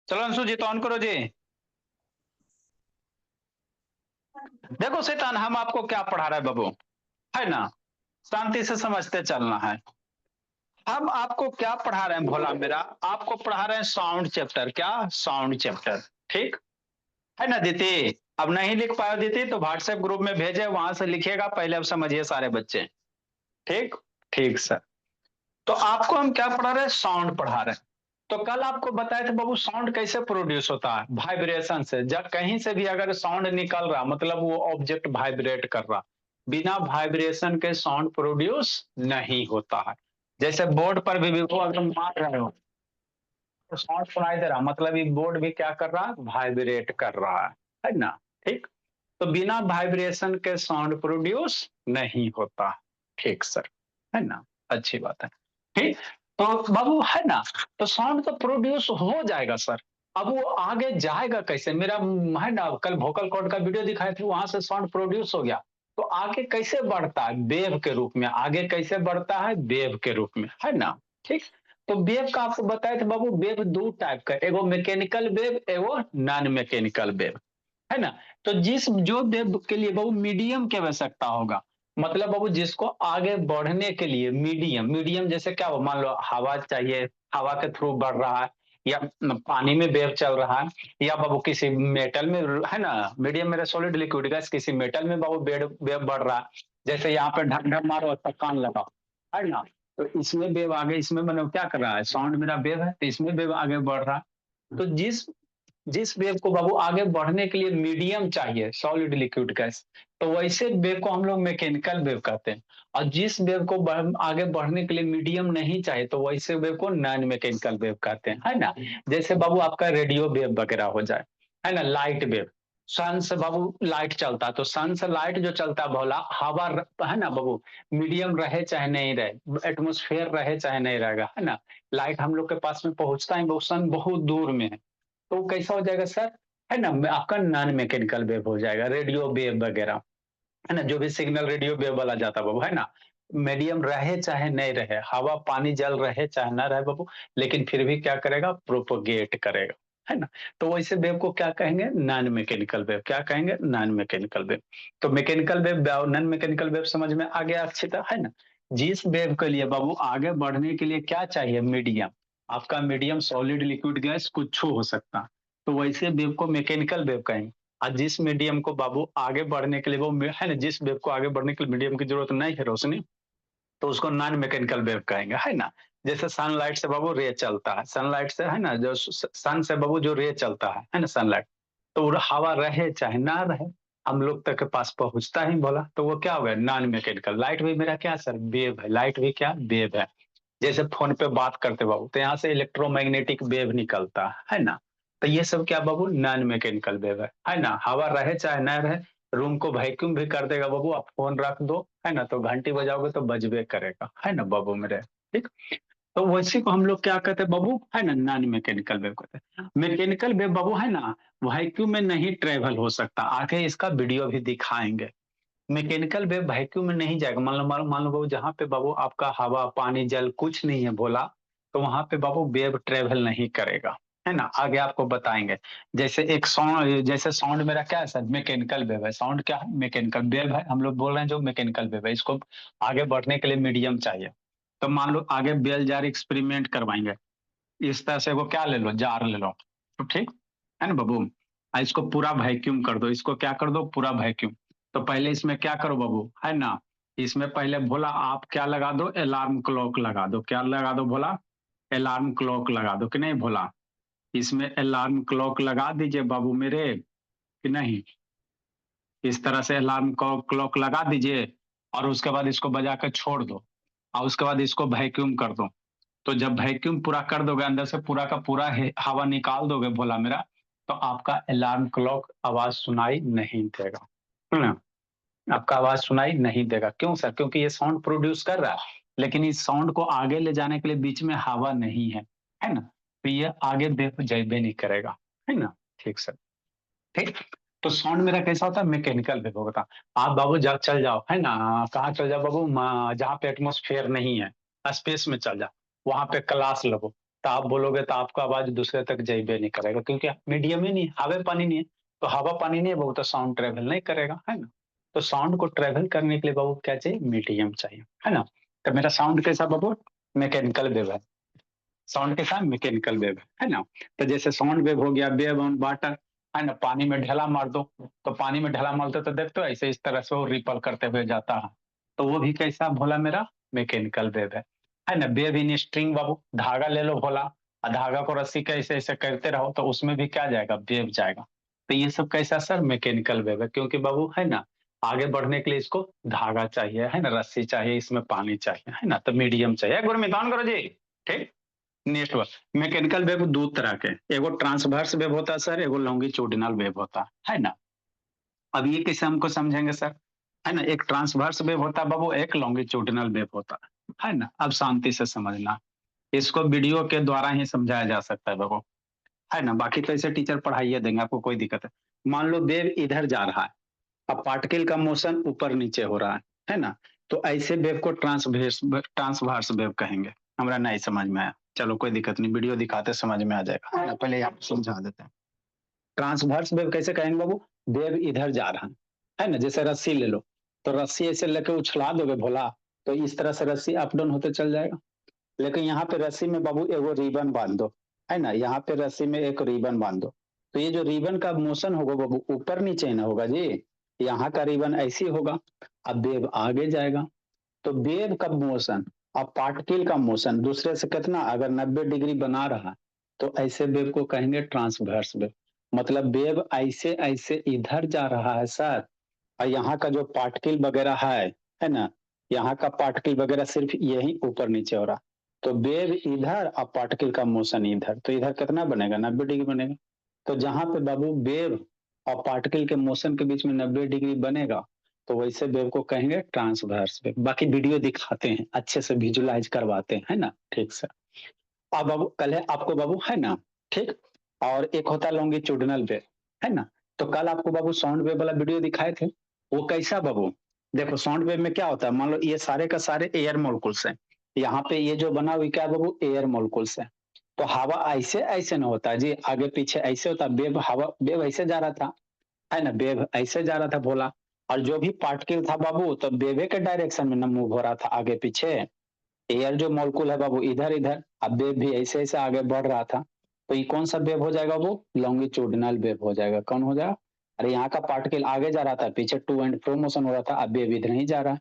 चलो अंशु जी, तो ऑन करो जी। देखो शैतान, हम आपको क्या पढ़ा रहे हैं बाबू, है ना। शांति से समझते चलना है। हम आपको क्या पढ़ा रहे हैं भोला मेरा, आपको पढ़ा रहे हैं साउंड चैप्टर। क्या साउंड चैप्टर? ठीक है ना दीदी। अब नहीं लिख पाए दीदी तो व्हाट्सएप ग्रुप में भेजे, वहां से लिखिएगा, पहले अब समझिए सारे बच्चे। ठीक। ठीक सर। तो आपको हम क्या पढ़ा रहे हैं, साउंड पढ़ा रहे हैं। तो कल आपको बताए थे बाबू साउंड कैसे प्रोड्यूस होता है, वाइब्रेशन से। जब कहीं से भी अगर साउंड निकल रहा मतलब वो ऑब्जेक्ट वाइब्रेट कर रहा, बिना वाइब्रेशन के साउंड प्रोड्यूस नहीं होता है। जैसे बोर्ड पर भी वो अगर मार रहे हो तो साउंड सुनाई दे रहा, मतलब ये बोर्ड भी क्या कर रहा है, वाइब्रेट कर रहा है ना। ठीक। तो बिना वाइब्रेशन के साउंड प्रोड्यूस नहीं होता। ठीक सर, है ना। अच्छी बात है। ठीक। तो बाबू है ना, तो साउंड तो प्रोड्यूस हो जाएगा सर। अब वो आगे जाएगा कैसे, मेरा है ना, कल वोकल कॉर्ड का वीडियो दिखाए थे, वहां से साउंड प्रोड्यूस हो गया। तो आगे कैसे बढ़ता है, वेव के रूप में। आगे कैसे बढ़ता है, वेव के रूप में, है ना। ठीक। तो वेव का आपको बताए थे बाबू, वेव दो टाइप का, एगो मैकेनिकल वेव, एगो नॉन मैकेनिकल वेव, है ना। तो जिस जो वेब के लिए बाबू मीडियम की आवश्यकता होगा, मतलब बाबू जिसको आगे बढ़ने के लिए मीडियम, मीडियम जैसे क्या हो, मान लो हवा चाहिए, हवा के थ्रू बढ़ रहा है, या पानी में वेव चल रहा है, या बाबू किसी मेटल में, है ना। मीडियम मेरा सॉलिड लिक्विड गैस, किसी मेटल में बाबू वेव बढ़ रहा है। जैसे यहाँ पे ढक ढक मारो और कान लगाओ, है ना। तो इसमें वेव आगे, इसमें मतलब क्या कर रहा है, साउंड मेरा वेव है, तो इसमें वेव आगे बढ़ रहा है। तो जिस जिस वेव को बाबू आगे बढ़ने के लिए मीडियम चाहिए, सॉलिड लिक्विड गैस, तो वैसे वेव को हम लोग मैकेनिकल वेव कहते हैं। और जिस वेव को आगे बढ़ने के लिए मीडियम नहीं चाहिए, तो वैसे वेव को नॉन मैकेनिकल वेव कहते हैं, है ना। जैसे बाबू आपका रेडियो वेव वगैरह हो जाए, है ना, लाइट वेव। सन से बाबू लाइट चलता है, तो सन से लाइट जो चलता है भोला, हवा है ना बाबू, मीडियम रहे चाहे नहीं रहे, एटमोस्फेयर रहे चाहे नहीं रहेगा, है ना। लाइट हम लोग के पास में पहुंचता है, वो सन बहुत दूर में है, तो कैसा हो जाएगा सर, है ना, आपका नॉन मैकेनिकल वेव हो जाएगा, रेडियो वेव वगैरह, है ना। जो भी सिग्नल रेडियो वेव वाला जाता है बाबू, है ना, मीडियम रहे चाहे नहीं रहे, हवा पानी जल रहे चाहे ना रहे बाबू, लेकिन फिर भी क्या करेगा, प्रोपोगेट करेगा, है ना। तो वैसे वेव को क्या कहेंगे, नॉन मैकेनिकल वेव। क्या कहेंगे, नॉन मैकेनिकल वेव। तो मैकेनिकल वेव और नॉन मैकेनिकल वेव समझ में आ गया अच्छी तरह, है ना। जिस वेव के लिए बाबू आगे बढ़ने के लिए क्या चाहिए, मीडियम। आपका मीडियम सॉलिड लिक्विड गैस कुछ हो सकता है, तो वैसे वेव को मैकेनिकल वेव कहेंगे। और जिस मीडियम को बाबू आगे बढ़ने के लिए वो है ना, जिस वेव को आगे बढ़ने के लिए मीडियम की जरूरत नहीं है रोशनी, तो उसको नॉन मैकेनिकल वेव कहेंगे, है ना। जैसे सनलाइट से बाबू रे चलता है, सनलाइट से, है ना, जो सन से बाबू जो रे चलता है ना, सनलाइट, तो वो हवा रहे चाहे ना रहे, हम लोग तक के पास पहुंचता ही बोला, तो वो क्या हो गया, नॉन मैकेनिकल। लाइट भी मेरा क्या सर, वेव है, लाइट भी क्या, वेव है। जैसे फोन पे बात करते बाबू, तो यहाँ से इलेक्ट्रोमैग्नेटिक वेव निकलता है ना। तो ये सब क्या बाबू, नॉन मैकेनिकल वेव है ना। हवा रहे चाहे ना रहे, रूम को वैक्यूम भी कर देगा बाबू, आप फोन रख दो, है ना, तो घंटी बजाओगे तो बजबे करेगा, है ना बाबू मेरे। ठीक। तो वैसे को हम लोग क्या कहते हैं बाबू, है ना, नॉन मैकेनिकल वेव कहते हैं। मैकेनिकल वेव बाबू, है ना, वैक्यूम में नहीं ट्रेवल हो सकता, आगे इसका वीडियो भी दिखाएंगे। मैकेनिकल वेव वैक्यूम में नहीं जाएगा, मान लो बाबू, जहाँ पे बाबू आपका हवा पानी जल कुछ नहीं है बोला, तो वहां पे बाबू वेव ट्रेवल नहीं करेगा, है ना। आगे आपको बताएंगे। जैसे एक साउंड, जैसे साउंड मेरा क्या है सर, मैकेनिकल वेव है। साउंड क्या है, मैकेनिकल वेव है, हम लोग बोल रहे हैं जो मैकेनिकल वेव है, इसको आगे बढ़ने के लिए मीडियम चाहिए। तो मान लो आगे बेल जार एक्सपेरिमेंट करवाएंगे, इस तरह से वो क्या ले लो, जार ले लो, तो ठीक है ना बाबू। इसको पूरा वैक्यूम कर दो, इसको क्या कर दो, पूरा वैक्यूम। तो पहले इसमें क्या करो बाबू, है ना, इसमें पहले भोला आप क्या लगा दो, अलार्म क्लॉक लगा दो। क्या लगा दो भोला, अलार्म क्लॉक लगा दो कि नहीं भोला। इसमें अलार्म क्लॉक लगा दीजिए बाबू मेरे, कि नहीं। इस तरह से अलार्म क्लॉक लगा दीजिए, और उसके बाद इसको बजा कर छोड़ दो, और उसके बाद इसको वैक्यूम कर दो। तो जब वैक्यूम पूरा कर दोगे, अंदर से पूरा का पूरा हवा निकाल दोगे भोला मेरा, तो आपका अलार्म क्लॉक आवाज सुनाई नहीं देगा, है ना। आपका आवाज सुनाई नहीं देगा, क्यों सर, क्योंकि ये साउंड प्रोड्यूस कर रहा है, लेकिन इस साउंड को आगे ले जाने के लिए बीच में हवा नहीं है ना। तो ये आगे जेबे नहीं करेगा, है ना। ठीक सर। ठीक। तो साउंड मेरा कैसा होता है, मैकेनिकल वेव होता है। आप बाबू जब चल जाओ, है ना, कहाँ चल जाओ बाबू, जहाँ पे एटमोस्फेयर नहीं है, स्पेस में चल जाओ, वहां पे क्लास लो, तो आप बोलोगे तो आपका आवाज दूसरे तक जाइबे नहीं करेगा, क्योंकि मीडियम ही नहीं है, हवा पानी नहीं है। तो हवा पानी नहीं है बाबू, तो साउंड ट्रेवल नहीं करेगा, है ना। तो साउंड को ट्रेवल करने के लिए बाबू क्या चाहिए, मीडियम चाहिए, है ना। तो मेरा साउंड कैसा बाबू, मैकेनिकल वेव है। साउंड के साथ मैकेनिकल वेव है ना। तो जैसे साउंड वेव हो गया, वेव ऑन वाटर, है ना। पानी में ढेला मार दो, तो पानी में ढेला मारते तो देखते हो ऐसे इस तरह से वो रिपल करते हुए जाता है। तो वो भी कैसा भोला मेरा मैकेनिकल वेव है ना। वेव इन स्ट्रिंग बाबू, धागा ले लो भोला, और धागा को रस्सी के ऐसे ऐसे करते रहो तो उसमें भी क्या जाएगा, वेव जाएगा। तो ये सब कैसा सर, मैकेनिकल वेव है, क्योंकि बाबू है ना आगे बढ़ने के लिए इसको धागा चाहिए, है ना, रस्सी चाहिए, इसमें पानी चाहिए, है ना। तो मीडियम चाहिए, गुरमीत ऑन करो जी। ठीक। नेक्स्ट वर्ड, मैकेनिकल वेव दो तरह के, एगो ट्रांसवर्स वेव होता है सर, एगो लॉन्गिट्यूडिनल वेव होता है ना। अब ये कैसे हमको समझेंगे सर, है ना। एक ट्रांसवर्स वेव होता है बाबू, एक लॉन्गिट्यूडिनल वेव होता है ना। अब शांति से समझना, इसको वीडियो के द्वारा ही समझाया जा सकता है बाबू, है ना। बाकी तो ऐसे टीचर पढ़ाइए देंगे, आपको कोई दिक्कत है। मान लो वेव इधर जा रहा है, अब पार्टिकल का मोशन ऊपर नीचे हो रहा है ना। तो ऐसे वेव को ट्रांसवर्स वेव कहेंगे। हमारा नहीं समझ में आया, चलो कोई दिक्कत नहीं, वीडियो दिखाते समझ में आ जाएगा, है ना। पहले आप समझा देते हैं। ट्रांसवर्स वेव कैसे कहेंगे बाबू, वेव इधर जा रहा है ना। जैसे रस्सी ले लो, तो रस्सी ऐसे लेके उछला दोगे भोला, तो इस तरह से रस्सी अप डाउन होते चल जाएगा। लेकिन यहाँ पे रस्सी में बाबू एगो रिबन बांध दो, है ना। यहाँ पे रस्सी में एक रिबन बांध दो, तो ये जो रिबन का मोशन होगा बाबू ऊपर नीचे ना होगा जी, यहाँ का रिबन ऐसी होगा। अब वेव आगे जाएगा, तो वेव का मोशन और पार्टिकल का मोशन दूसरे से कितना, अगर 90 डिग्री बना रहा, तो ऐसे वेव को कहेंगे ट्रांसवर्स वेव। मतलब वेव ऐसे ऐसे इधर जा रहा है सर, और यहाँ का जो पार्टिकल वगैरह है ना, यहाँ का पार्टिकल वगैरह सिर्फ यही ऊपर नीचे हो रहा। तो वेव इधर और पार्टिकल का मोशन इधर, तो इधर कितना बनेगा, 90 डिग्री बनेगा। तो जहां पे बाबू वेव और पार्टिकल के मोशन के बीच में 90 डिग्री बनेगा, तो वैसे वेव को कहेंगे ट्रांसवर्स वेव। बाकी वीडियो दिखाते हैं, अच्छे से विजुलाइज करवाते हैं, है ना। ठीक से। अब बाबू कल है आपको बाबू, है ना। ठीक। और एक होता है लॉन्गिट्यूडिनल वेव, है ना। तो कल आपको बाबू साउंड वेव वाला वीडियो दिखाए थे, वो कैसा बाबू, देखो साउंड वेव में क्या होता है, मान लो ये सारे का सारे एयर मोलिकुल्स हैं, यहाँ पे ये जो बना हुआ क्या बाबू, एयर मोलिकुल्स है। तो हवा ऐसे ऐसे ना होता है जी, आगे पीछे ऐसे होता, वेव हवा वेव ऐसे जा रहा था, है ना। वेव ऐसे जा रहा था बोला, और जो भी पार्टिकल था बाबू, तो वेवे के डायरेक्शन में ना मूव हो रहा था आगे पीछे। एयर जो मॉलिक्यूल है बाबू इधर इधर, अब वेव भी ऐसे ऐसे आगे बढ़ रहा था। तो ये कौन सा वेव हो जाएगा, वो लॉन्गिट्यूडिनल वेव हो जाएगा। कौन हो जाएगा, अरे यहाँ का पार्टिकल आगे जा रहा था, पीछे टू एंड फ्रो मोशन हो रहा था, अब वेव इधर ही जा रहा है।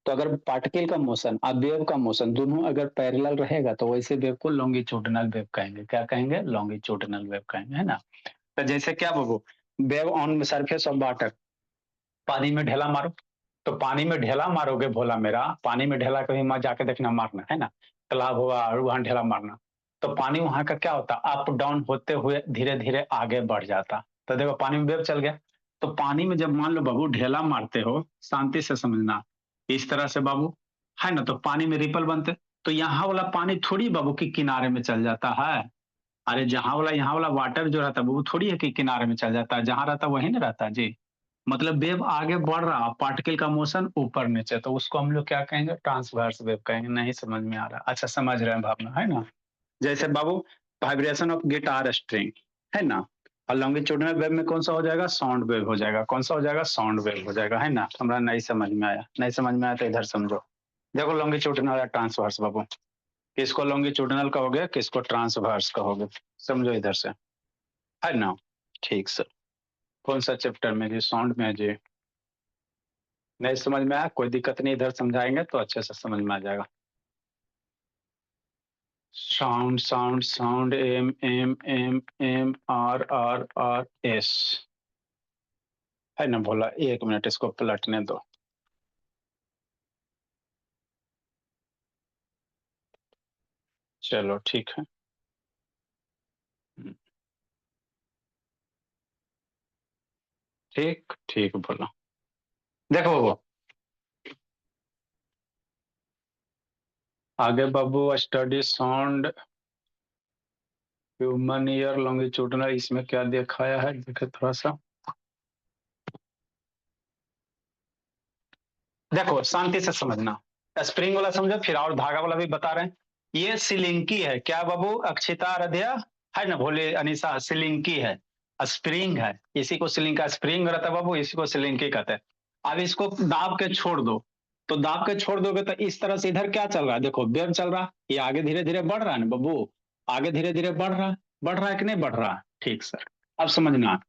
तो अगर पार्टिकल का मोशन और वेव का मोशन दोनों अगर पैरेलल रहेगा, तो वैसे वेव को लॉन्गिट्यूडिनल वेव कहेंगे। क्या कहेंगे, लॉन्गिट्यूडिनल वेव कहेंगे, है ना। तो जैसे क्या बाबू, wave on surface of water, पानी में ढेला मारो, तो पानी में ढेला मारोगे भोला मेरा, पानी में ढेला कभी मत जाके देखना मारना, है ना। तालाब होगा और वहां ढेला मारना, तो पानी वहां का क्या होता, अप डाउन होते हुए धीरे धीरे आगे बढ़ जाता। तो देखो पानी में वेव चल गया, तो पानी में जब मान लो बाबू ढेला मारते हो, शांति से समझना, इस तरह से बाबू, है ना। तो पानी में रिपल बनते, तो यहाँ वाला पानी थोड़ी बाबू की किनारे में चल जाता है। अरे जहां वाला यहाँ वाला वाटर जो रहता है वो थोड़ी है कि किनारे में चल जाता है, जहां रहता है वही ना रहता है जी। मतलब वेव आगे बढ़ रहा, पार्टिकल का मोशन ऊपर नीचे, तो उसको हम लोग क्या कहेंगे, ट्रांसवर्स वेव कहेंगे। नहीं समझ में आ रहा, अच्छा समझ रहे हैं भावना, है ना। जैसे बाबू वाइब्रेशन ऑफ गिटार स्ट्रिंग, है ना। और लॉन्गिट्यूडिनल वेव में कौन सा हो जाएगा, साउंड वेव हो जाएगा। कौन सा हो जाएगा, साउंड वेव हो जाएगा, है ना। हमारा नहीं समझ में आया, नहीं समझ में आया तो इधर समझो। देखो लॉन्गिट्यूडिनल या ट्रांसवर्स बाबू, किसको लॉन्गिट्यूडिनल कहोगे, किसको ट्रांसवर्स कहोगे, समझो इधर से, है ना। ठीक सर। कौन सा चैप्टर में जी, साउंड में है जी। नहीं समझ में आया, कोई दिक्कत नहीं, इधर समझाएंगे तो अच्छे से समझ में आ जाएगा। Sound sound sound, M M M M R R S, है ना बोला। एक मिनट इसको पलटने दो। चलो ठीक है। ठीक ठीक बोला। देखो बाबू, आगे बाबू study sound human ear longitudinal, इसमें क्या दिखाया है देखे थोड़ा सा। देखो शांति से समझना, स्प्रिंग वाला समझो, फिर और धागा वाला भी बता रहे हैं। ये सिलिंकी है क्या बाबू अक्षिता आराध्या, है ना, भोले अनिशा, सिलिंकी है, स्प्रिंग है, इसी को सिलिंग का स्प्रिंग रहता है बाबू, इसी को सिलिंकी कहते हैं। अब इसको दाब के छोड़ दो, तो दाब के छोड़ दोगे तो इस तरह से इधर क्या चल रहा है, देखो वेव चल रहा है, ये आगे धीरे धीरे बढ़ रहा है ना बाबू, आगे धीरे धीरे बढ़ रहा है कि नहीं बढ़ रहा है, ठीक सर, अब समझना।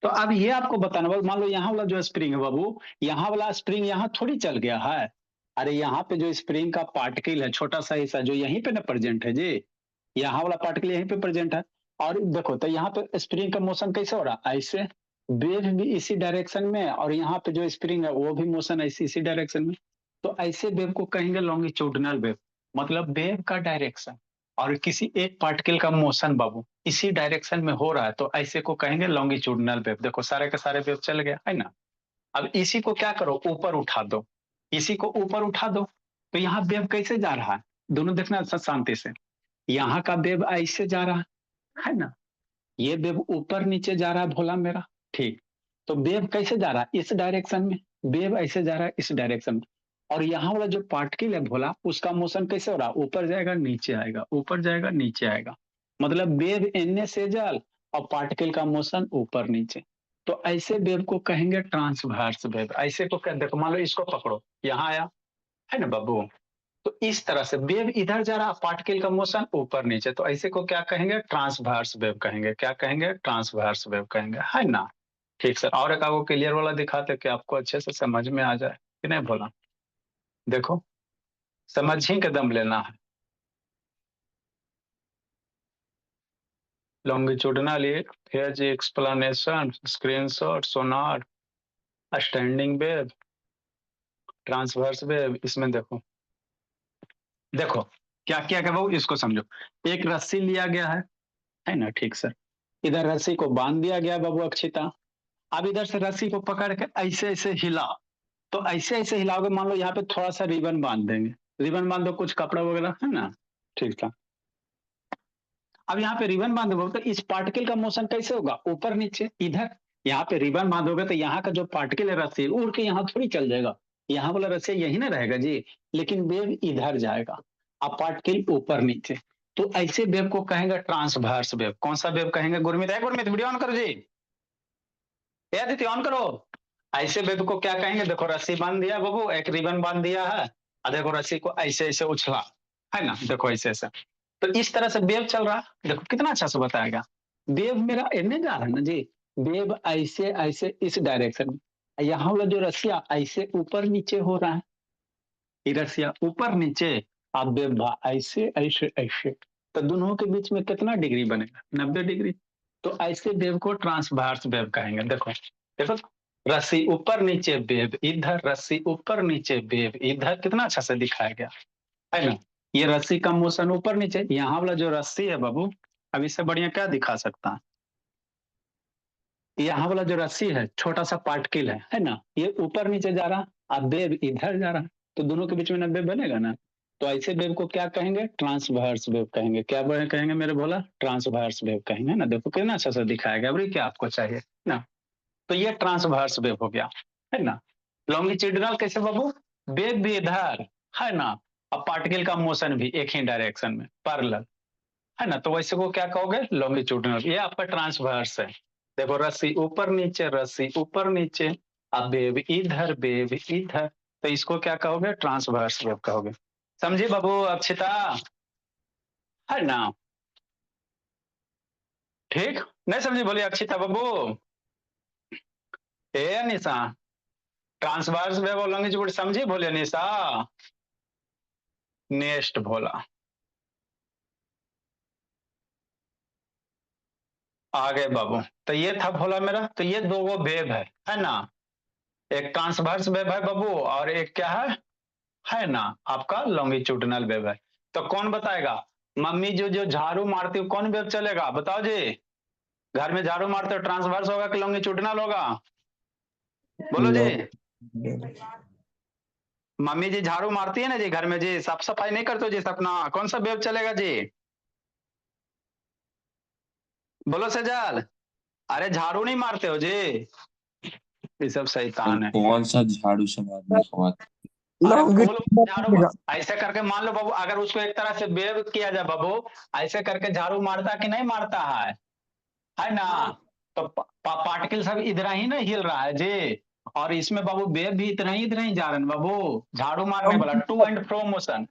तो अब ये आपको बताना, मान लो यहाँ वाला जो स्प्रिंग है बाबू, यहाँ वाला स्प्रिंग यहाँ थोड़ी चल गया है, अरे यहाँ पे जो स्प्रिंग का पार्टिकल है छोटा सा हिस्सा जो यहीं पे ना प्रेजेंट है जी, यहाँ वाला पार्टिकल यहीं पे प्रेजेंट है, और देखो तो यहाँ पे स्प्रिंग का मोशन कैसे हो रहा है, ऐसे, वेव भी इसी डायरेक्शन में, और यहाँ पे जो स्प्रिंग है वो भी मोशन ऐसी इसी डायरेक्शन में, तो ऐसे वेव को कहेंगे लॉन्गिट्यूडिनल वेव, मतलब वेव का डायरेक्शन और किसी एक पार्टिकल का मोशन बाबू इसी डायरेक्शन में हो रहा है, तो ऐसे को कहेंगे लॉन्गिट्यूडिनल वेव। देखो सारे के सारे वेव चल गया है ना। अब इसी को क्या करो, ऊपर उठा दो, इसी को ऊपर उठा दो, तो यहाँ वेव कैसे जा रहा है, दोनों देखना शांति से, यहाँ का वेव ऐसे जा रहा है ना, ये वेव ऊपर नीचे जा रहा है भोला मेरा, ठीक, तो वेव कैसे जा रहा है इस डायरेक्शन में, वेव ऐसे जा रहा है इस डायरेक्शन में, और यहाँ वाला जो पार्टिकल है भोला उसका मोशन कैसे हो रहा है, ऊपर जाएगा नीचे आएगा, ऊपर जाएगा नीचे आएगा, मतलब वेव एने से जल और पार्टिकल का मोशन ऊपर नीचे, तो ऐसे वेव को कहेंगे ट्रांसवर्स वेव। ऐसे को क्या, देखो मान लो इसको पकड़ो, यहाँ आया है ना बाबू, तो इस तरह से वेव इधर जा रहा, पार्टिकल का मोशन ऊपर नीचे, तो ऐसे को क्या कहेंगे ट्रांसवर्स वेव कहेंगे, क्या कहेंगे ट्रांसवर्स वेव कहेंगे, है ना। ठीक सर, और एक आपको क्लियर वाला दिखाते कि आपको अच्छे से समझ में आ जाए कि नहीं बोला, देखो समझ ही के दम लेना है। लॉन्गिट्यूडिनल फेज एक्सप्लेनेशन, स्क्रीनशॉट, सोनार, स्टैंडिंग वेव, ट्रांसवर्स वेव, इसमें देखो, देखो क्या क्या क्या बाबू इसको समझो, एक रस्सी लिया गया है ना, ठीक सर, इधर रस्सी को बांध दिया गया बाबू अक्षिता, अब इधर से रस्सी को पकड़ के ऐसे ऐसे हिला, तो ऐसे ऐसे हिलाओगे, मान लो यहाँ पे थोड़ा सा रिबन बांध देंगे, रिबन बांध दो कुछ कपड़ा वगैरह है ना, ठीक था, अब यहाँ पे रिबन बांधोगे तो इस पार्टिकल का मोशन कैसे होगा, ऊपर नीचे, इधर यहाँ पे रिबन बांधोगे तो यहाँ का जो पार्टिकल है रस्सी उड़ के यहाँ थोड़ी चल जाएगा, यहाँ वाला रस्सी यही ना रहेगा जी, लेकिन वेव इधर जाएगा, अब पार्टिकल ऊपर नीचे, तो ऐसे वेव को कहेंगे ट्रांसवर्स वेव। कौन सा वेव कहेंगे गुरमीत, है गुरमीत वीडियो ऑन करो जी, आदित्य ऑन करो। ऐसे वेव को क्या कहेंगे, देखो रस्सी बांध दिया बाबू, एक रिबन बांध दिया है, और देखो रस्सी को ऐसे ऐसे उछला है ना, देखो ऐसे ऐसे, तो इस तरह से वेव चल रहा, देखो कितना अच्छा से बताया गया, वेव मेरा एने जा रहा है ना जी, वेव ऐसे ऐसे इस डायरेक्शन में, यहाँ वाला जो रस्सिया ऐसे ऊपर नीचे हो रहा है, ये रस्सिया ऊपर नीचे, आप वेव ऐसे ऐसे ऐसे, तो दोनों के बीच में कितना डिग्री बनेगा, 90 डिग्री, तो ऐसे वेव को ट्रांसवर्स वेव कहेंगे। देखो देखो, रस्सी ऊपर नीचे वेव इधर, रस्सी ऊपर नीचे वेव इधर, कितना अच्छा से दिखाया गया है ना। ये रस्सी का मोशन ऊपर नीचे, यहाँ वाला जो रस्सी है बाबू, अब इससे बढ़िया क्या दिखा सकता है, यहाँ वाला जो रस्सी है छोटा सा पार्टिकल है ना, ये ऊपर नीचे जा रहा, अब वेव इधर जा रहा, तो दोनों के बीच में 90 बनेगा ना, तो ऐसे वेव को क्या कहेंगे ट्रांसवर्स वेव कहेंगे, क्या कहेंगे मेरे बोला ट्रांसवर्स वेव कहेंगे ना, देखो कितना अच्छा से दिखाया गया, अभी क्या आपको चाहिए ना, तो ये ट्रांसवर्स वेव हो गया है ना। लॉन्गिट्यूडिनल कैसे बाबू, वेव भी इधर है ना, अब पार्टिकल का मोशन भी एक ही डायरेक्शन में पैरेलल है ना, तो वैसे को क्या कहोगे लॉन्गिट्यूडिनल, ये आपका ट्रांसवर्स है। देखो रस्सी ऊपर नीचे, रस्सी ऊपर नीचे, अब वेव इधर वेव इधर, तो इसको क्या कहोगे ट्रांसवर्स वेव कहोगे। समझी बाबू अक्षिता, है ना, ठीक, नहीं समझी बोलिए अक्षिता बाबू, ए निशा, ट्रांसवर्स वेव और लॉन्गिट्यूड समझी बोले निशा, नेक्स्ट भोला, आगे बाबू, तो ये था भोला मेरा, तो ये दो वेव है ना, एक ट्रांसवर्स वेव है बाबू और एक क्या है ना आपका लॉन्गिट्यूडिनल वेव है। तो कौन बताएगा, मम्मी जो जो झाड़ू मारती हो कौन वेव चलेगा बताओ जी, घर में झाड़ू मारते हो ट्रांसवर्स होगा कि लॉन्गिट्यूडिनल होगा, बोलो जी। मम्मी जी झाड़ू मारती है ना जी घर में जी, साफ सफाई नहीं करते हो जी सपना, कौन सा वेव चलेगा जी, बोलो सजाल, अरे झाड़ू नहीं मारते हो जी, ये सब सर शैतान है। कौन सा झाड़ू सब आदमी खवाता झाड़ू ऐसे करके मान लो बाबू, अगर उसको एक तरह से वेव किया जाए बाबू, ऐसे करके झाड़ू मारता कि नहीं मारता है ना? तो पार्टिकल सब इधर ही ना हिल रहा है जी, और इसमें बाबू वेव भी इतना ही जा रहे हैं बाबू। झाड़ू मारने वाला टू एंड फ्रो मोशन,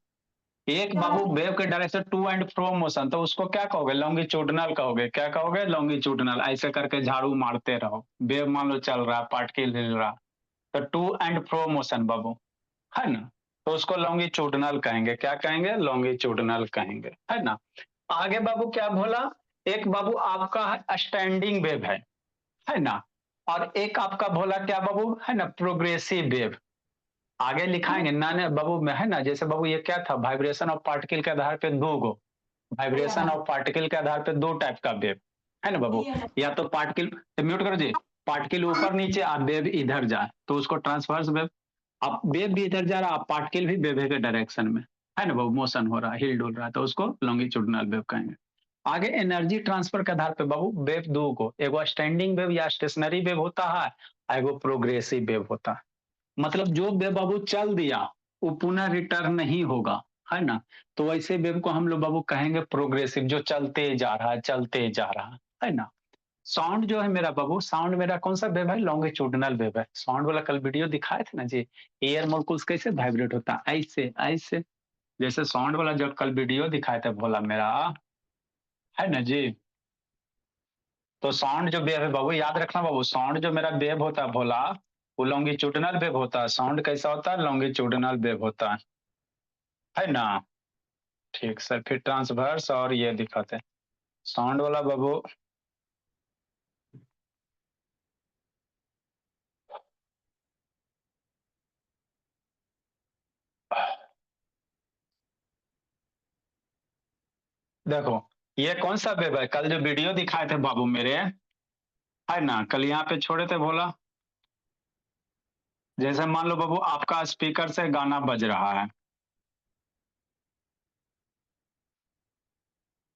एक बाबू वेव के direction to and fro motion, तो उसको क्या कहोगे? लॉन्गिट्यूडनल कहोगे। क्या कहोगे? लॉन्गिट्यूडनल। ऐसे करके झाड़ू मारते रहो, वेव मान लो चल रहा है, पार्टिकल हिल रहा, तो टू एंड फ्रो मोशन बाबू, है ना? तो उसको लॉन्गिट्यूडनल कहेंगे। क्या कहेंगे? लॉन्गिट्यूडनल कहेंगे, है ना? आगे बाबू क्या बोला? एक बाबू आपका है स्टैंडिंग वेव है ना? और एक आपका बोला क्या बाबू? है ना, प्रोग्रेसिव वेव। आगे लिखाएंगे ना ने बाबू में, है ना? जैसे बाबू ये क्या था? वाइब्रेशन ऑफ पार्टिकल के आधार पे दो गो, वाइब्रेशन ऑफ पार्टिकल के आधार पे दो टाइप का वेव, है ना बाबू? या तो पार्टिकल, म्यूट करो जी, पार्टिकल ऊपर नीचे आप वेव इधर जाए तो उसको ट्रांसवर्स वेव। अब वेव भी इधर जा रहा, आप पार्टिकल भी वेव के डायरेक्शन में, है ना बाबू? मोशन हो रहा है, हिल डुल रहा है, तो उसको लॉन्गिट्यूडनल वेव कहेंगे। आगे एनर्जी ट्रांसफर के आधार पे बाबू वेव दो को, एगो स्टैंडिंग वेव या स्टेशनरी वेव होता है, एगो प्रोग्रेसिव वेव होता है। मतलब जो वेव बाबू चल दिया वो पुनः रिटर्न नहीं होगा, है ना? तो वैसे वेव को हम लोग बाबू कहेंगे प्रोग्रेसिव, जो चलते जा रहा है, चलते जा रहा है ना? साउंड जो है मेरा बाबू, साउंड मेरा कौन सा वेव है? लॉन्गिट्यूडनल वेव है। साउंड वाला कल वीडियो दिखाए थे ना जी, एयर मोलिक्यूल्स कैसे वाइब्रेट होता है, ऐसे ऐसे। जैसे साउंड वाला जो कल वीडियो दिखाए थे भोला मेरा, है ना जी? तो साउंड जो वेव है बाबू, याद रखना बाबू, साउंड जो मेरा वेव होता है भोला, वो लॉन्गिट्यूडनल वेव होता है। साउंड कैसा होता है? लॉन्गिट्यूडनल वेव होता है ना? ठीक सर, फिर ट्रांसवर्स और ये दिखाते हैं साउंड वाला बाबू। देखो ये कौन सा वेब है? कल जो वीडियो दिखाए थे बाबू मेरे, है ना, कल यहाँ पे छोड़े थे बोला। जैसे मान लो बाबू आपका स्पीकर से गाना बज रहा है,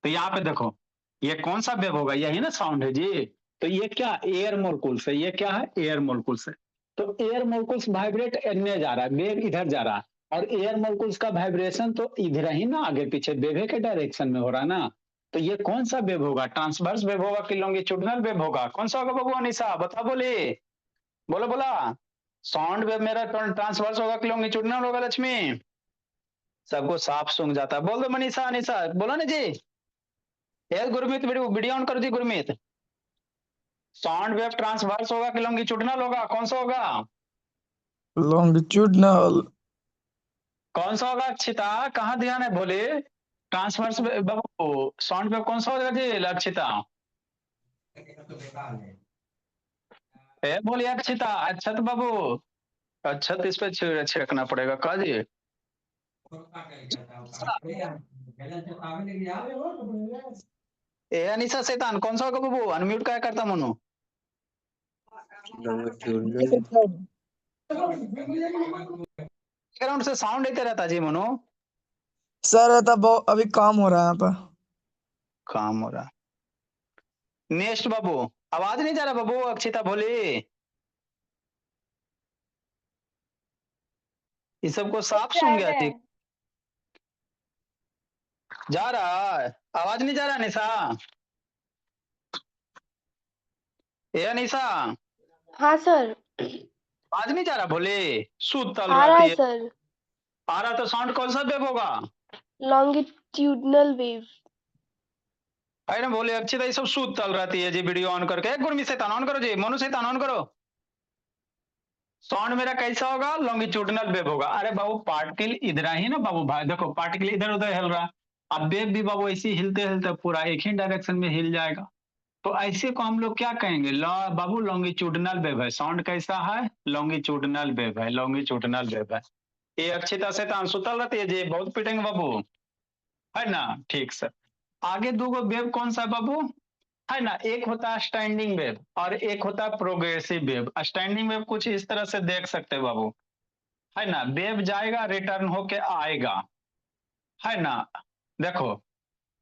तो यहाँ पे देखो ये कौन सा वेब होगा? यही ना साउंड है जी। तो ये क्या? एयर मोलिक्यूल्स है। ये क्या है? एयर मोलिक्यूल्स है। तो एयर मोलिक्यूल्स वाइब्रेट इनने जा रहा है, वेव इधर जा रहा है, और एयर मोलिक्यूल्स का वाइब्रेशन तो इधर ही ना, आगे पीछे वेव के डायरेक्शन में हो रहा है ना। तो ये कौन सा वेव होगा? ट्रांसवर्स वेव होगा कि लॉन्गिट्यूडनल वेव होगा? कौन सा होगा बाबू? अनिशा बता, बोले बोला बोला। साउंड वेव मेरा ट्रांसवर्स होगा कि लॉन्गिट्यूडनल होगा? लक्ष्मी सबको साफ सूंघ जाता है, बोल दो मनीषा, अनिशा बोलो ना जी। ये गुरमीत वीडियो ऑन कर दी गुरमीत। साउंड वेव ट्रांसवर्स होगा कि लॉन्गिट्यूडनल होगा? कौन सा होगा? लॉन्गिट्यूडनल। कौन सा होगा? अक्षिता कहाँ ध्यान है बोले? ट्रांसवर्स बाबू साउंड वेव कौन सा होगा जी? अक्षिता ए बोलिए अक्षिता। अच्छा तो बाबू, अच्छा तो इस पे छिड़कना पड़ेगा का जी? ए अनिशा शैतान कौन सा होगा बाबू? अनम्यूट क्या करता मनु? बैकग्राउंड से साउंड आते रहता जी मनु। सर तब अभी काम हो रहा है यहाँ पर। काम हो रहा। नेक्स्ट बाबू, आवाज नहीं जा रहा बाबू? अक्षिता बोली ये सबको साफ सुन गया थी। जा रहा है आवाज नहीं जा रहा निशा? ए निशा हाँ सर, आवाज नहीं जा रहा बोले? सुतल आ रहा रहती है है। सर। आ रहा तो साउंड कौन सा वेव होगा? Longitudinal wave. अरे बोले अक्षिता ये सब सुतल रहती है जी। वीडियो ऑन करके, एक गुरमी शैतान ऑन करो जी, मोनू शैतान ऑन करो। साउंड मेरा कैसा होगा? लॉन्गिट्यूडनल वेव होगा। अरे बाबू पार्टिकल इधर ही ना बाबू, भाई देखो पार्टिकल इधर उधर हिल रहा, अब वेव भी बाबू ऐसे हिलते हिलते पूरा एक ही डायरेक्शन में हिल जाएगा। तो ऐसे को हम लोग क्या कहेंगे? बाबू लॉन्गिट्यूडनल वेव है। साउंड कैसा है? लॉन्गिट्यूडनल वेव है, लॉन्गिट्यूडनल वेव है। ये अक्षिता शैतान सुतल रहती है जी, बहुत पिटेंगे बाबू, है ना? ठीक सर। आगे दो वेव कौन सा है बाबू? है ना, एक होता है स्टैंडिंग वेव और एक होता है प्रोग्रेसिव वेव। स्टैंडिंग वेव कुछ इस तरह से देख सकते हैं बाबू, है ना, वेव जाएगा रिटर्न होके आएगा, है ना? देखो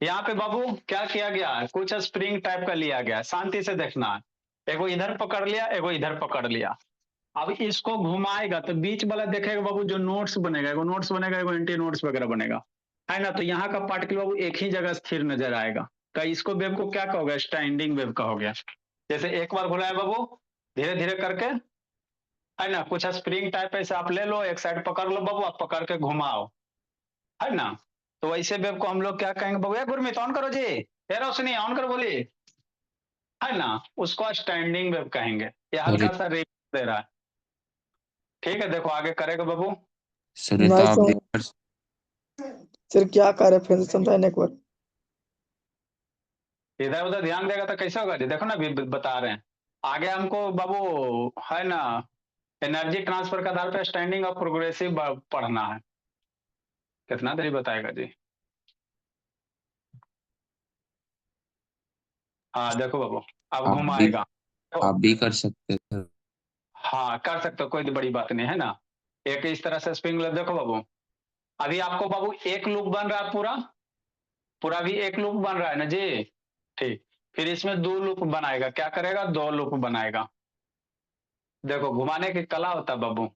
यहाँ पे बाबू क्या किया गया है? कुछ स्प्रिंग टाइप का लिया गया है, शांति से देखना है। एगो इधर पकड़ लिया, एगो इधर पकड़ लिया, अब इसको घुमाएगा तो बीच वाला देखेगा बाबू जो नोट्स बनेगा, एगो एंटी नोट्स वगैरह बनेगा, है ना। तो यहाँ का पार्टिकल बाबू एक ही जगह स्थिर नजर आएगा। तो इसको वेव को क्या कहोगे, स्टैंडिंग वेव कहोगे। जैसे एक बार घुराया बाबू धीरे धीरे करके, है ना, कुछ स्प्रिंग टाइप ऐसे आप ले लो, एक साइड पकड़ लो बाबू, आप पकड़ के घुमाओ, है ना। तो वैसे वेव को हम लोग क्या कहेंगे बाबू, ये गुरमीत ऑन करो जी, ये रोशनी ऑन करो बोली, है ना, उसको स्टैंडिंग वेव कहेंगे। ये सर हल्का सा रेप दे रहा है। ठीक है, देखो आगे करेगा बाबू। सर ये तो नहीं आप भी समझ सर, क्या कर रहे हैं? फिर से समझाइए एक बार। इधर उधर ध्यान देगा तो कैसे होगा जी, देखो ना अभी बता रहे हैं। आगे हमको बाबू, है ना, एनर्जी ट्रांसफर के आधार पर स्टैंडिंग और प्रोग्रेसिव पढ़ना है। कितना देरी बताएगा जी। हाँ देखो बाबू, अब आप भी घुमाएगा। आप भी कर सकते थे। हाँ कर सकते हो, कोई बड़ी बात नहीं है ना। एक इस तरह से स्प्रिंग देखो बाबू, अभी आपको बाबू एक लूप बन रहा है, पूरा पूरा भी एक लूप बन रहा है ना जी। ठीक, फिर इसमें दो लूप बनाएगा, क्या करेगा, दो लूप बनाएगा। देखो घुमाने की कला होता है बाबू।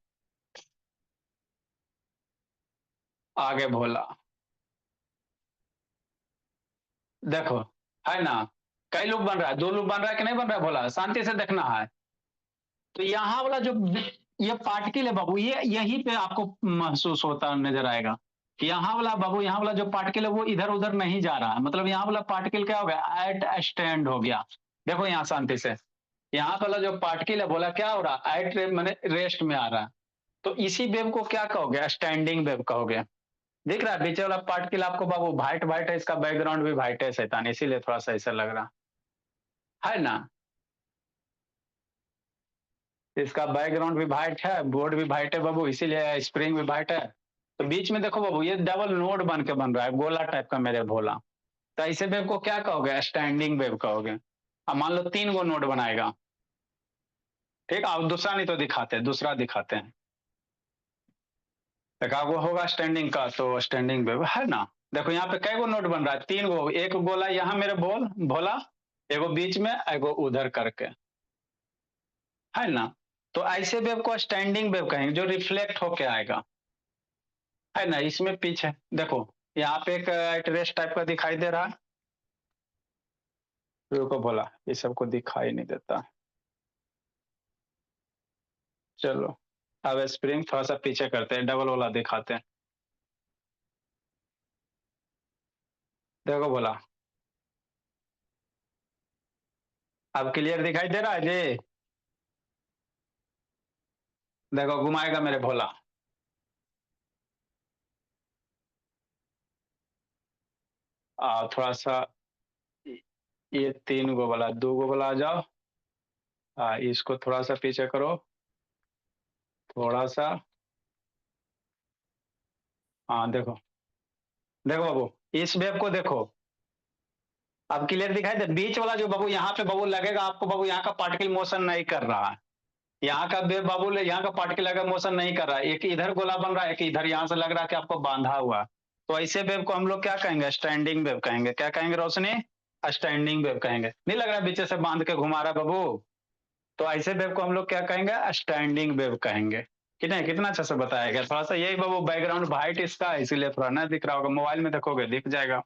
आगे भोला, देखो, है ना, कई लूप बन रहा है, दो लूप बन रहा है कि नहीं बन रहा है, भोला शांति से देखना है। तो यहाँ वाला जो ये पार्टिकल है बाबू, ये यहीं पे आपको महसूस होता नजर आएगा। यहाँ वाला बाबू, यहाँ वाला जो पार्टिकल है वो इधर उधर नहीं जा रहा है, मतलब यहाँ वाला पार्टिकल क्या हो गया, एट स्टैंड हो गया। देखो यहाँ शांति से, यहाँ वाला जो पार्टिकल है बोला क्या हो रहा है, एट मैंने रेस्ट में आ रहा है। तो इसी वेव को क्या कहोगे, स्टैंडिंग वेव कहोगे। दिख रहा है बीच वाला पार्टिकल आपको बाबू, व्हाइट व्हाइट है, इसका बैकग्राउंड भी व्हाइट है शैतान, इसीलिए थोड़ा सा ऐसा लग रहा है ना। इसका बैकग्राउंड भी व्हाइट है, बोर्ड भी व्हाइट है बाबू, इसीलिए स्प्रिंग भी व्हाइट है। तो बीच में देखो बाबू ये डबल नोड बन के बन रहा है, गोला टाइप का मेरे भोला। तो ऐसे वेव को क्या कहोगे, स्टैंडिंग वेव कहोगे। अब मान लो 3 गो नोड बनाएगा, ठीक, अब दूसरा नहीं तो दिखाते हैं, दूसरा दिखाते हैं। एक वो होगा स्टैंडिंग का, तो स्टैंडिंग वेव है ना। देखो यहाँ पे कई गो नोड बन रहा है, 3 गो, एक गोला यहाँ मेरे भोला, एगो बीच में, एगो उधर करके, है ना। तो ऐसे वेव को स्टैंडिंग वेव कहेंगे, जो रिफ्लेक्ट होके आएगा, है ना। इसमें पीछे देखो यहाँ पे एक रेस टाइप का दिखाई दे रहा है, को बोला ये सबको दिखाई नहीं देता। चलो अब स्प्रिंग थोड़ा सा पीछे करते हैं, डबल वाला दिखाते हैं। देखो बोला, अब क्लियर दिखाई दे रहा है जी। देखो घुमाएगा मेरे भोला, थोड़ा सा ये 3 गो वाला, 2 गो वाला आ जाओ। इसको थोड़ा सा पीछे करो, थोड़ा सा। हाँ देखो, देखो बाबू इस वेव को देखो, अब क्लियर दिखाई दे। बीच वाला जो बाबू यहाँ पे बाबू लगेगा आपको बाबू, यहाँ का पार्टिकल मोशन नहीं कर रहा है, यहाँ का वेव बाबू यहाँ का पार्टिकल अगर मोशन नहीं कर रहा है, एक इधर गोला बन रहा है, एक इधर, यहाँ से लग रहा है कि आपको बांधा हुआ। तो ऐसे वेव को हम लोग क्या कहेंगे, स्टैंडिंग वेव कहेंगे। क्या कहेंगे रोशनी, स्टैंडिंग वेव कहेंगे। नहीं लग रहा है बीच से बांध के घुमा रहा है बाबू, तो ऐसे वेव को हम लोग क्या कहेंगे, स्टैंडिंग वेव कहेंगे। कितने कितना अच्छा से बताया गया। थोड़ा सा यही बाबू बैकग्राउंड व्हाइट इसका है, इसीलिए थोड़ा ना दिख रहा होगा, मोबाइल में देखोगे दिख जाएगा।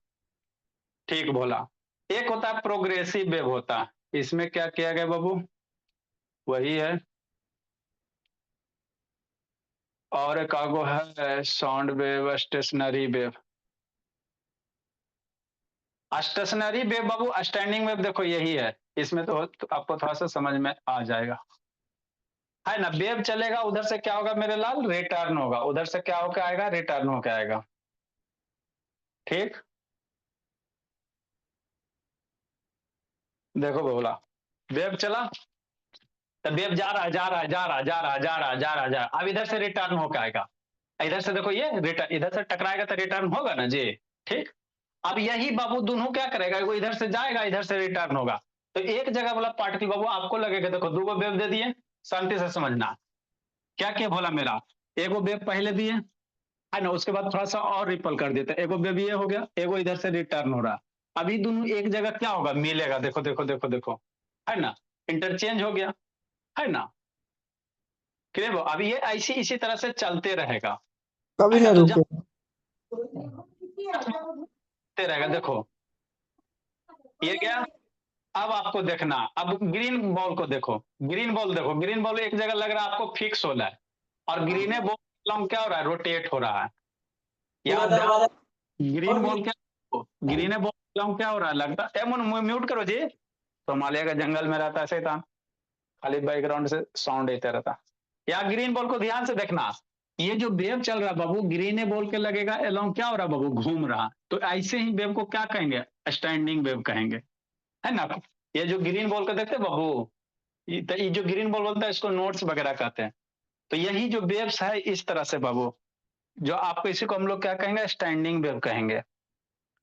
ठीक बोला। एक होता है प्रोग्रेसिव वेव होता है, इसमें क्या किया गया बाबू, वही है। और एक आगो है sound wave, stationary wave. Stationary wave बाबू, स्टैंडिंग वेव देखो यही है, इसमें तो आपको थोड़ा सा समझ में आ जाएगा, है ना। वेव चलेगा, उधर से क्या होगा मेरे लाल, रिटर्न होगा, उधर से क्या होकर आएगा, रिटर्न होकर आएगा। ठीक, देखो बोला वेव चला, तो वेव जा रहा है, जा रहा है, जा रहा है, जा रहा है, जा रहा है, जा रहा है, जा रहा है। अब इधर से रिटर्न होकर आएगा, इधर से देखो ये रिटर्न, इधर से टकराएगा तो रिटर्न होगा ना जी। ठीक, अब यही बाबू दोनों क्या करेगा, वो इधर से जाएगा, इधर से रिटर्न होगा। तो एक जगह वाला पार्टिकल बाबू आपको लगेगा, देखो 2 गो वेव दे दिए, शांति से समझना क्या क्या बोला मेरा। एगो वेव पहले दिए, है ना, उसके बाद थोड़ा सा और रिपल कर देते, एगो वेव ये हो गया, एगो इधर से रिटर्न हो रहा। अभी दोनों एक जगह क्या होगा, मिलेगा, देखो देखो देखो देखो, है ना, इंटरचेंज हो गया, है ना। क्लियर हो? अब ये ऐसी इसी तरह से चलते रहेगा, कभी है ना? नहीं तो रुके। चलते रहेगा। देखो ये क्या, अब आपको देखना, अब ग्रीन बॉल को देखो, ग्रीन बॉल देखो, ग्रीन बॉल एक जगह लग रहा है आपको फिक्स हो रहा है, और ग्रीन बॉल क्या हो रहा है, रोटेट हो रहा है। याद ध्यान, ग्रीन बॉल क्या, ग्रीन बॉल क्या हो रहा है, लगता है म्यूट करो जी, सोमालिया का जंगल में रहता है शैतान, खाली बैकग्राउंड से साउंड देता रहता। या ग्रीन बॉल को ध्यान से देखना, ये जो वेव चल रहा है बाबू, ग्रीन बॉल के लगेगा एलोंग क्या हो रहा है बाबू, घूम रहा। तो ऐसे ही वेव को क्या कहेंगे, स्टैंडिंग वेव कहेंगे, है ना? ये जो ग्रीन बॉल को देखते हैं बाबू, ये जो ग्रीन बॉल बोलता है इसको नोट्स वगैरह कहते हैं। तो यही जो वेव्स है इस तरह से बाबू, जो आपको इसी को हम लोग क्या कहेंगे, स्टैंडिंग वेव कहेंगे,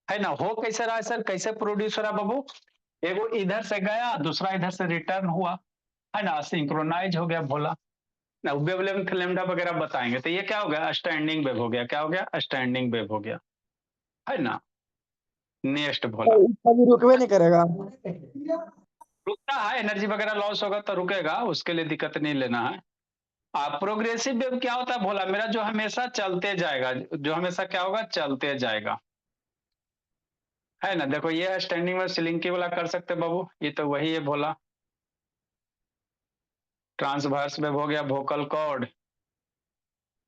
है ना? हो कैसे रहा है सर, कैसे प्रोड्यूस हो रहा है बाबू, एगो इधर से गया, दूसरा इधर से रिटर्न हुआ, है ना? सिंक्रोनाइज हो गया भोला ना, वेवलेंथ लैम्डा वगैरह बताएंगे। तो ये क्या हो गया, स्टैंडिंग वेव हो गया। क्या हो गया, स्टैंडिंग वेव हो गया, है ना? नेक्स्ट भोला, कभी रुकवे नहीं करेगा। रुकता है, एनर्जी वगैरह लॉस होगा तो रुकेगा, उसके लिए दिक्कत नहीं लेना है। प्रोग्रेसिव वेव क्या होता है भोला मेरा, जो हमेशा चलते जाएगा, जो हमेशा क्या होगा, चलते जाएगा, है ना? देखो ये स्टैंडिंग वेव सिलिंकी वाला कर सकते बाबू, ये तो वही है भोला। ट्रांसवर्स वेव हो गया, वोकल कॉर्ड,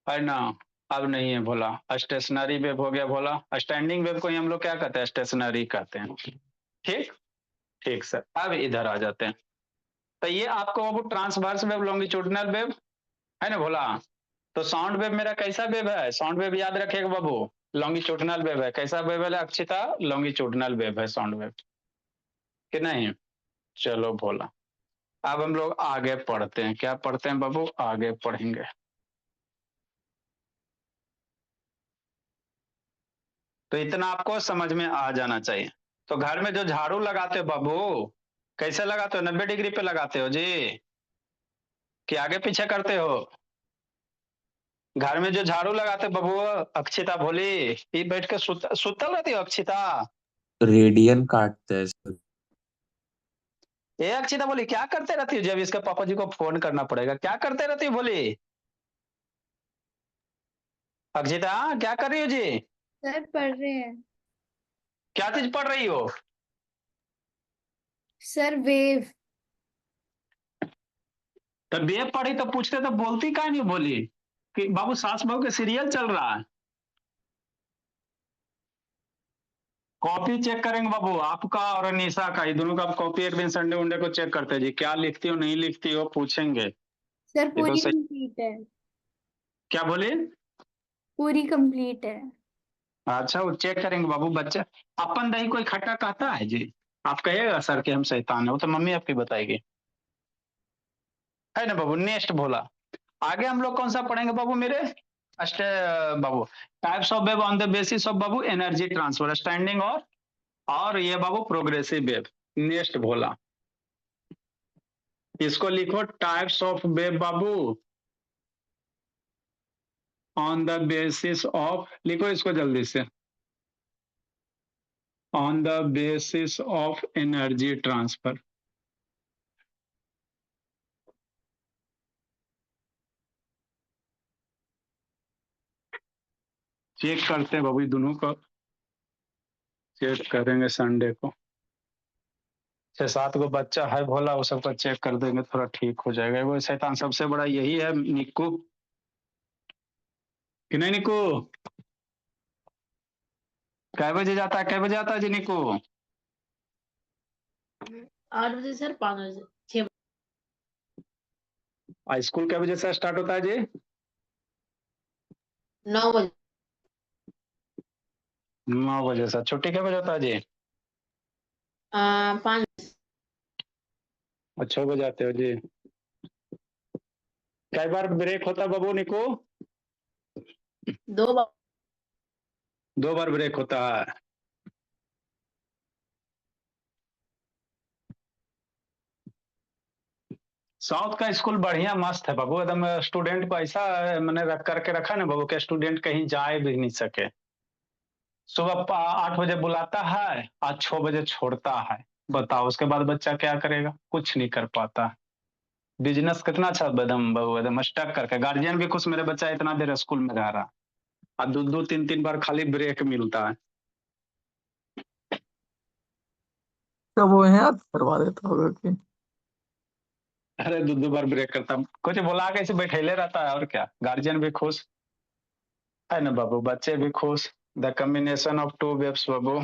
है ना? अब नहीं है भोला। स्टेशनरी वेव हो गया भोला, स्टैंडिंग वेव को ही हम लोग क्या कहते हैं, स्टेशनरी कहते हैं। ठीक, ठीक सर। अब इधर आ जाते हैं, तो ये आपको बाबू ट्रांसवर्स वेव, लॉन्गिट्यूडिनल वेव, है ना भोला? तो साउंड वेव मेरा कैसा वेव है, साउंड वेव याद रखिएगा बाबू, लॉन्गिट्यूडिनल वेव है। कैसा वेव है अक्षिता, लॉन्गिट्यूडिनल वेव है साउंड वेव, कि नहीं? चलो भोला, अब हम लोग आगे पढ़ते हैं। क्या पढ़ते हैं बाबू, आगे पढ़ेंगे। तो इतना आपको समझ में आ जाना चाहिए। तो घर में जो झाड़ू लगाते हो बाबू, कैसे लगाते हो, 90 डिग्री पे लगाते हो जी, कि आगे पीछे करते हो? घर में जो झाड़ू लगाते हो बाबू, अक्षिता भोली, ये बैठ के सुतल रहती हो अक्षिता? रेडियन काटते हैं सर। ए अक्षिता बोली, क्या करते रहती हो? जब इसके पापा जी को फोन करना पड़ेगा, क्या करते रहती हो बोली? अक्षिता क्या कर रही हो जी? सर पढ़ रहे हैं। क्या चीज पढ़ रही हो? Sir wave. तो बेब पढ़ी तो पूछते तो बोलती क्या नहीं बोली, कि बाबू सास बहू के सीरियल चल रहा है। कॉपी चेक करेंगे बाबू, आपका और निशा का, ये दोनों का कॉपी एक दिन संडे उंडे को चेक करते हैं जी, क्या लिखती हो नहीं लिखती हो पूछेंगे। सर ये तो पूरी सही। कंप्लीट है। क्या बोले? पूरी कंप्लीट है। अच्छा वो चेक करेंगे बाबू। बच्चा अपन दही कोई खट्टा कहता है जी? आप कहिएगा सर कि हम शैतान है, वो तो मम्मी आपकी बताएगी, है ना बाबू? नेक्स्ट भोला, आगे हम लोग कौन सा पढ़ेंगे बाबू मेरे? अस्ट बाबू, types of wave on the basis of बाबू एनर्जी ट्रांसफर, स्टैंडिंग और ये बाबू प्रोग्रेसिव वेव। नेक्स्ट भोला, इसको लिखो टाइप्स ऑफ वेव बाबू ऑन द बेसिस ऑफ, लिखो इसको जल्दी से, on the basis of energy transfer. Check करते हैं बाबू दोनों को, चेक करेंगे संडे को। 6-7 गो बच्चा है भोला, वो सबका चेक कर देंगे, थोड़ा ठीक हो जाएगा। वो शैतान सबसे बड़ा यही है निक्कू, कि नहीं निक्कू? कै बजे जाता है, कै बजे आता है जी निक्कू? 8 बजे सर, 5 बजे, 6 बजे। स्कूल कै बजे से स्टार्ट होता है जी? 9 बजे। 9 बजे से। छुट्टी कै बजे होता है जी? 5। 6 बजे आते हो जी। कई बार ब्रेक होता है बाबू निक्कू? 2 बार। 2 बार ब्रेक होता है। साउथ का स्कूल बढ़िया मस्त है बाबू, एकदम स्टूडेंट को ऐसा मैंने रख करके रखा ना बाबू कि स्टूडेंट कहीं जाए भी नहीं सके। सुबह 8 बजे बुलाता है और 6 बजे छोड़ता है। बताओ उसके बाद बच्चा क्या करेगा, कुछ नहीं कर पाता। बिजनेस कितना अच्छा एकदम स्टक करके गार्जियन भी खुश, मेरे बच्चा इतना देर स्कूल में रह रहा, और 2-2 3-3 बार खाली ब्रेक मिलता है। तो वो है याद करवा देता होगा कि अरे 2-2 बार ब्रेक करता, कुछ बोला के ऐसे बैठेले रहता है, और क्या, गार्जियन भी खुश है ना बाबू, बच्चे भी खुश। The combination of two waves Babu.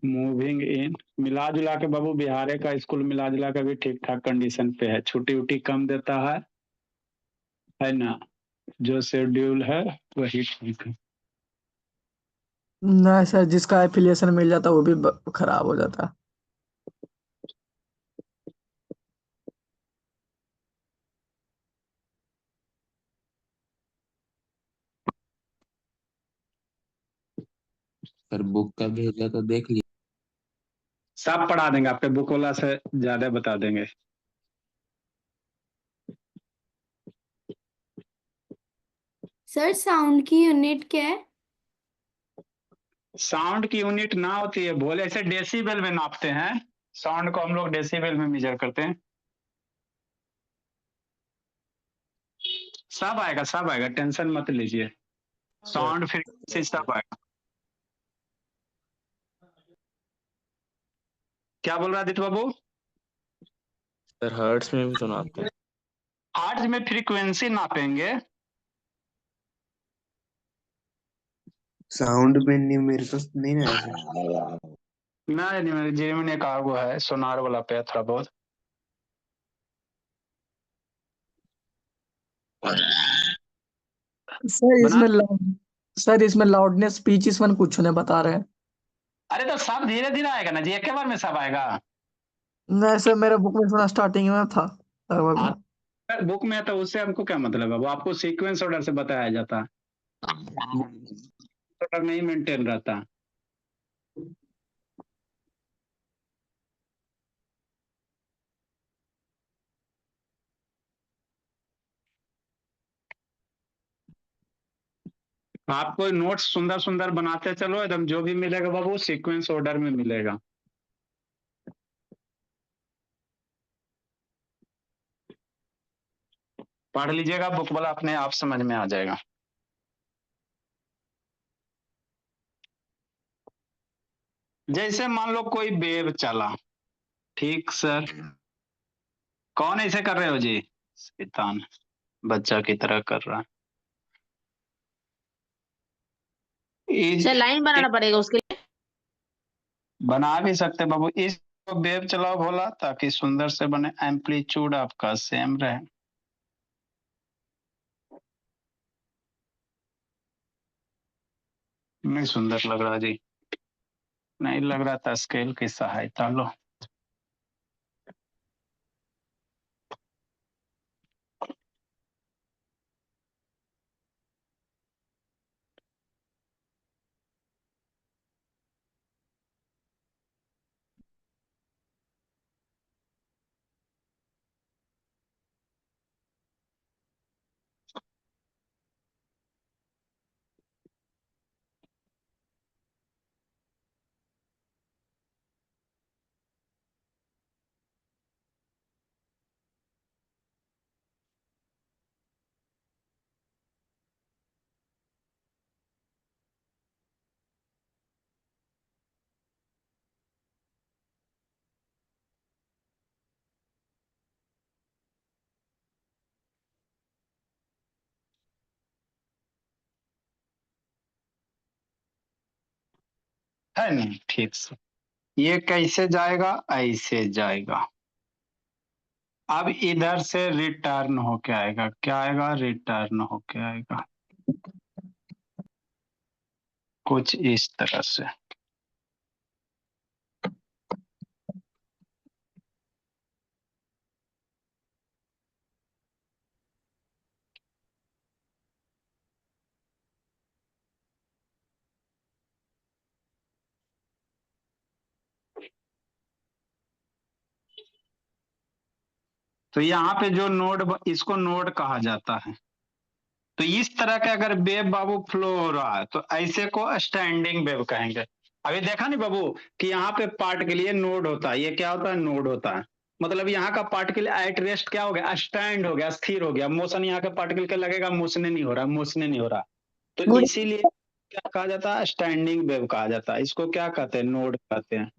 Moving in, मिला जुला के बाबू बिहार का स्कूल मिला जुला के भी ठीक ठाक कंडीशन पे है, छुट्टी उट्टी कम देता है ना, जो शेड्यूल है वही ठीक है। नहीं सर, जिसका एफिलिएशन मिल जाता वो भी खराब हो जाता। सर बुक का भेजा तो देख लिया। सब पढ़ा देंगे, आपके बुक वाला से ज्यादा बता देंगे। सर साउंड की यूनिट क्या है? साउंड की यूनिट ना होती है, बोले ऐसे डेसिबल में नापते हैं, साउंड को हम लोग डेसिबल में मेजर करते हैं। सब आएगा, सब आएगा, टेंशन मत लीजिए, साउंड फ्रीक्वेंसी सब आएगा। क्या बोल रहा है आदित्य बाबू? सर हर्ट्स में भी तो नापते हैं। हर्ट्ज में फ्रीक्वेंसी नापेंगे। साउंड में न्यूमेरिकल्स नहीं ना है सर? ना जेम ने कहा वो है सोनार वाला पे थोड़ा बहुत। सर बना, इसमें सर इसमें लाउडनेस पिच इस वन कुछ नहीं बता रहे हैं। अरे तो सब धीरे धीरे आएगा ना जी, एक बार में सब आएगा। नहीं सर, मेरे बुक में सुना स्टार्टिंग में था लगभग में। अगर बुक में है तो उससे हमको क्या मतलब है, वो आपको सीक्वेंस ऑर्डर से बताया जाता है, ऑर्डर नहीं मेंटेन रहता। आपको नोट्स सुंदर सुंदर बनाते चलो, एकदम जो भी मिलेगा बाबू सीक्वेंस ऑर्डर में मिलेगा। पढ़ लीजिएगा, बुक वाला अपने आप समझ में आ जाएगा। जैसे मान लो कोई वेव चला, ठीक सर, कौन ऐसे कर रहे हो जी? शैतान बच्चा की तरह कर रहा है। सर लाइन बनाना पड़ेगा उसके लिए। बना भी सकते बाबू, इस वेव चलाओ बोला ताकि सुंदर से बने, एम्पलीट्यूड आपका सेम रहे। नहीं सुंदर लग रहा जी, नहीं लग रहा था, स्केल की सहायता लो। है नहीं ठीक से, ये कैसे जाएगा, ऐसे जाएगा। अब इधर से रिटर्न होके आएगा, क्या आएगा, रिटर्न होके आएगा, कुछ इस तरह से। तो यहाँ पे जो नोड, इसको नोड कहा जाता है। तो इस तरह के अगर वेव बाबू फ्लो हो रहा है तो ऐसे को स्टैंडिंग वेव कहेंगे, अभी देखा नहीं बाबू कि यहाँ पे पार्ट के लिए नोड होता है, ये क्या होता है, नोड होता है। मतलब यहाँ का पार्टिकल एट रेस्ट क्या हो गया, स्टैंड हो गया, स्थिर हो गया। मोशन यहाँ के पार्टिकल के लगेगा, मूवने नहीं हो रहा, मूवने नहीं हो रहा। तो इसीलिए क्या कहा जाता है, स्टैंडिंग वेव कहा जाता है। इसको क्या कहते हैं, नोड कहते हैं।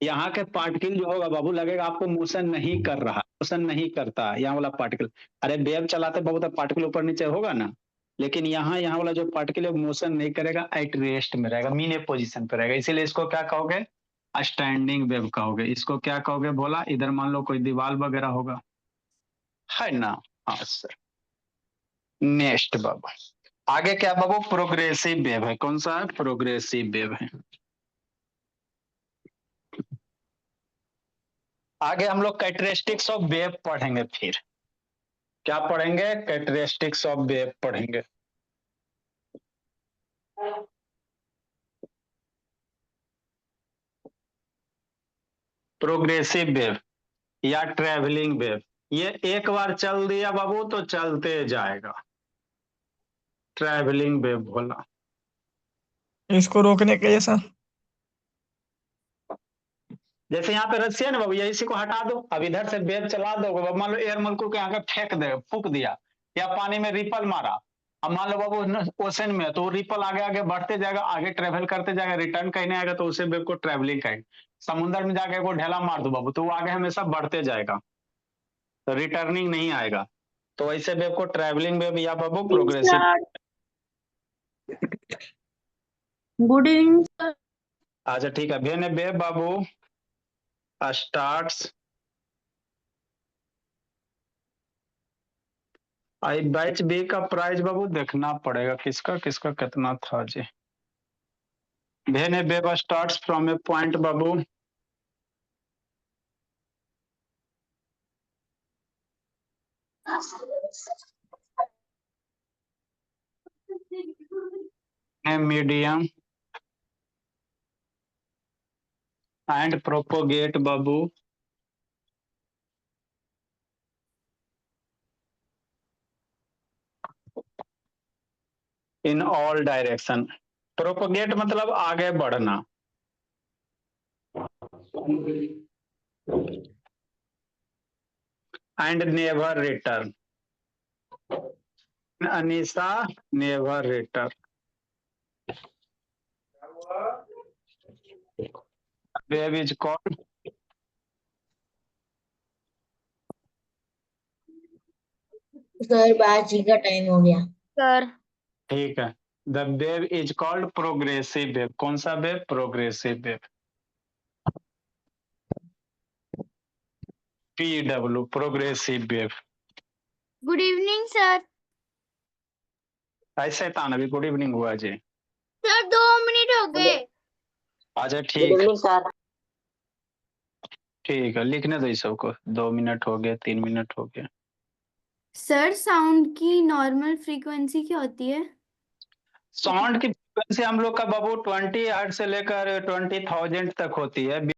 यहाँ के पार्टिकल जो होगा बाबू, लगेगा आपको मोशन नहीं कर रहा, मोशन नहीं करता यहाँ वाला पार्टिकल। अरे वेव चलाते बाबू तो पार्टिकल ऊपर नीचे होगा ना, लेकिन यहाँ वाला जो पार्टिकल है मोशन नहीं करेगा, एट रेस्ट में रहेगा, मीन पोजीशन पे रहेगा। इसीलिए इसको क्या कहोगे, स्टैंडिंग वेव कहोगे। इसको क्या कहोगे बोला, इधर मान लो कोई दीवार वगैरह होगा, है ना। हाँ सर। नेक्स्ट बाबू, आगे क्या बाबू, प्रोग्रेसिव वेव है। कौन सा है, प्रोग्रेसिव वेव है। आगे हम लोग कैरेक्टरिस्टिक्स ऑफ वेव पढ़ेंगे। फिर क्या पढ़ेंगे, कैरेक्टरिस्टिक्स ऑफ वेव पढ़ेंगे। प्रोग्रेसिव वेव या ट्रेवलिंग वेव, ये एक बार चल दिया बाबू तो चलते जाएगा, ट्रेवलिंग वेव बोला। इसको रोकने के लिए सर जैसे यहाँ पे रस्सी है ना बाबू, ये इसी को हटा दो, अब इधर से वेव चला दो। मान लो एयर मॉलिक्यूल के आगे फेंक दे, फूक दिया, या पानी में रिपल मारा। अब मान लो बाबू ओशन में, तो रिपल आगे आगे बढ़ते जाएगा, आगे ट्रेवल करते जाएगा, रिटर्न कहीं आएगा, तो उसे वेव को ट्रेवलिंग कहेंगे। समुद्र में जाके को ढेला मार दो बाबू, तो वो आगे हमेशा बढ़ते जाएगा, तो रिटर्निंग नहीं आएगा। तो ऐसे वेव को ट्रेवलिंग वेव या बाबू प्रोग्रेसिव। Good evening sir. अच्छा ठीक है, वेन ए वेव बाबू स्टार्ट्स, आई बैच बी का प्राइस बाबू देखना पड़ेगा, किसका किसका कितना था जी। When a wave starts from a point बाबू a medium and propagate babu in all direction। Propagate मतलब आगे बढ़ना, and never return. Anisa, never return. Wave is called, sir बाजी का टाइम हो गया सर ठीक है। The wave is called progressive wave. कौन सा wave, progressive wave. PW progressive wave. Good evening sir. ऐसे था ना, अभी गुड इवनिंग हुआ जी। सर 2 मिनट हो गए। अच्छा ठीक है, ठीक है, लिखने दो इस सबको। 2 मिनट हो गए, 3 मिनट हो गए। सर साउंड की नॉर्मल फ्रीक्वेंसी क्या होती है? साउंड की फ्रीक्वेंसी हम लोग का बाबू 20 हर्ट्ज से लेकर 20,000 तक होती है।